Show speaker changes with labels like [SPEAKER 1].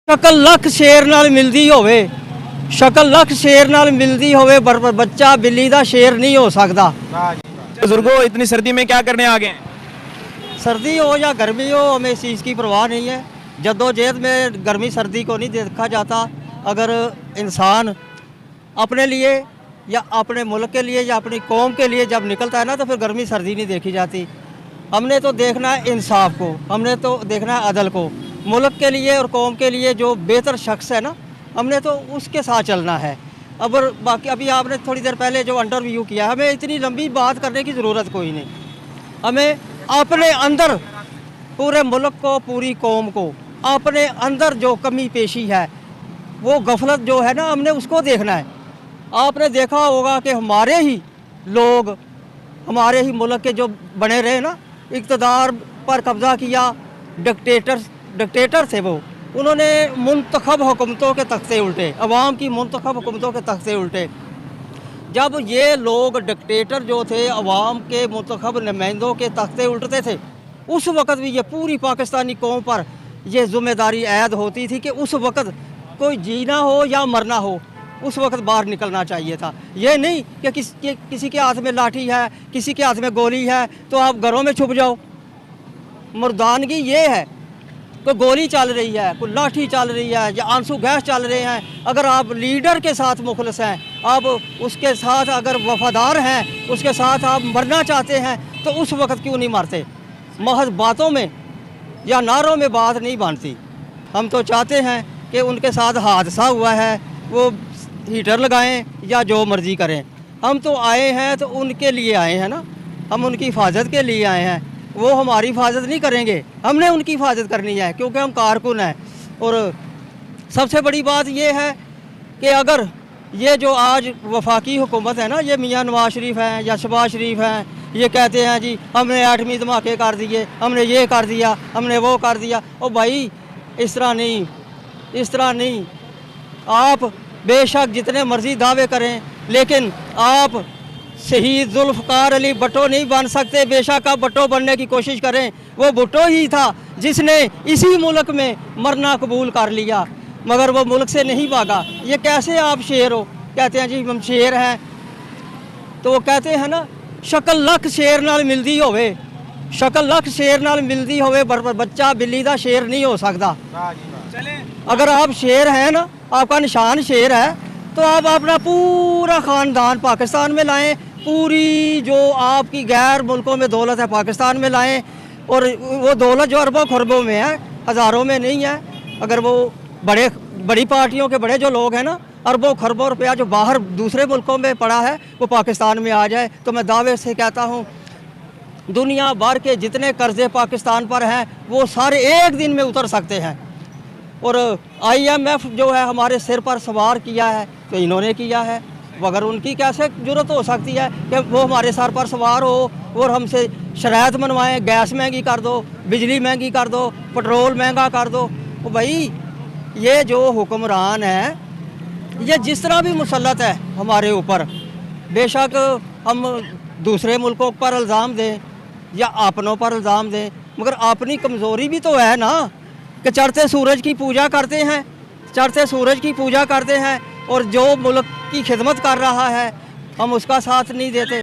[SPEAKER 1] शक्ल लख शेर नाल मिलदी होवे, शक्ल लख शेर नाल मिलदी होवे, बच्चा बिल्ली दा शेर नहीं हो सकता।
[SPEAKER 2] बुजुर्गों इतनी सर्दी में क्या करने आ गए हैं?
[SPEAKER 1] सर्दी हो या गर्मी हो, हमें इस चीज़ की परवाह नहीं है। जद्दोजहद में गर्मी सर्दी को नहीं देखा जाता। अगर इंसान अपने लिए या अपने मुल्क के लिए या अपनी कौम के लिए जब निकलता है ना, तो फिर गर्मी सर्दी नहीं देखी जाती। हमने तो देखना है इंसाफ को, हमने तो देखना है अदल को। मुल्क के लिए और कौम के लिए जो बेहतर शख्स है ना, हमने तो उसके साथ चलना है। अब बाकी अभी आपने थोड़ी देर पहले जो इंटरव्यू किया, हमें इतनी लंबी बात करने की ज़रूरत कोई नहीं। हमें अपने अंदर पूरे मुल्क को, पूरी कौम को अपने अंदर जो कमी पेशी है, वो गफलत जो है ना, हमने उसको देखना है। आपने देखा होगा कि हमारे ही लोग, हमारे ही मुल्क के जो बने रहे ना, इक़्तिदार पर कब्ज़ा किया, डिक्टेटर थे वो, उन्होंने मुंतखब हुकूमतों के तख्ते उल्टे, अवाम की मुंतखब हुकूमतों के तख्ते उल्टे। जब ये लोग डिक्टेटर जो थे, अवाम के मुंतखब नुमाइंदों के तख्ते उल्टते थे, उस वक़्त भी ये पूरी पाकिस्तानी कौम पर यह ज़िम्मेदारी ऐद होती थी कि उस वक़्त कोई जीना हो या मरना हो, उस वक़्त बाहर निकलना चाहिए था। ये नहीं कि किसी के हाथ में लाठी है, किसी के हाथ में गोली है, तो आप घरों में छुप जाओ। मर्दानगी ये है, कोई गोली चल रही है, कोई लाठी चल रही है या आंसू गैस चल रहे हैं, अगर आप लीडर के साथ मुखलस हैं, आप उसके साथ अगर वफादार हैं, उसके साथ आप मरना चाहते हैं, तो उस वक़्त क्यों नहीं मरते? महज बातों में या नारों में बात नहीं बनती। हम तो चाहते हैं कि उनके साथ हादसा हुआ है, वो हीटर लगाएं या जो मर्ज़ी करें। हम तो आए हैं तो उनके लिए आए हैं ना, हम उनकी हिफाजत के लिए आए हैं। वो हमारी हिफाजत नहीं करेंगे, हमने उनकी हिफाजत करनी है, क्योंकि हम कारकुन हैं। और सबसे बड़ी बात ये है कि अगर ये जो आज वफाकी हुकूमत है ना, ये मियाँ नवाज शरीफ हैं या शहबाज शरीफ हैं, ये कहते हैं जी हमने एटमी धमाके कर दिए, हमने ये कर दिया, हमने वो कर दिया। ओ भाई, इस तरह नहीं, इस तरह नहीं। आप बेशक जितने मर्ज़ी दावे करें, लेकिन आप शहीद जुल्फ़कार अली भुट्टो नहीं बन सकते। बेशक आप भुट्टो बनने की कोशिश करें, वो भुट्टो ही था जिसने इसी मुल्क में मरना कबूल कर लिया, मगर वो मुल्क से नहीं भागा। ये कैसे आप शेर हो? कहते हैं जी हम शेर हैं, तो वो कहते हैं ना, शक्ल लख शेर नाल मिलदी होवे, शक्ल लख शेर नाल मिलदी होवे, बच्चा बिल्ली दा शेर नहीं हो सकता। अगर आप शेर हैं ना, आपका निशान शेर है, तो आप अपना पूरा ख़ानदान पाकिस्तान में लाएं, पूरी जो आपकी गैर मुल्कों में दौलत है पाकिस्तान में लाएं। और वो दौलत जो अरबों खरबों में है, हज़ारों में नहीं है। अगर वो बड़ी पार्टियों के बड़े जो लोग हैं ना, अरबों खरबों रुपया जो बाहर दूसरे मुल्कों में पड़ा है, वो पाकिस्तान में आ जाए, तो मैं दावे से कहता हूँ दुनिया भर के जितने कर्जे पाकिस्तान पर हैं, वो सारे एक दिन में उतर सकते हैं। और IMF जो है हमारे सिर पर सवार किया है, तो इन्होंने किया है, मगर उनकी कैसे जुर्रत हो सकती है कि वो हमारे सर पर सवार हो और हमसे शरायत मनवाएं, गैस महंगी कर दो, बिजली महंगी कर दो, पेट्रोल महंगा कर दो। तो भाई, ये जो हुक्मरान है, ये जिस तरह भी मुसल्लत है हमारे ऊपर, बेशक हम दूसरे मुल्कों पर इल्ज़ाम दें या अपनों पर इल्ज़ाम दें, मगर अपनी कमज़ोरी भी तो है ना, कि चढ़ते सूरज की पूजा करते हैं, चढ़ते सूरज की पूजा करते हैं, और जो मुल्क की खिदमत कर रहा है हम उसका साथ नहीं देते।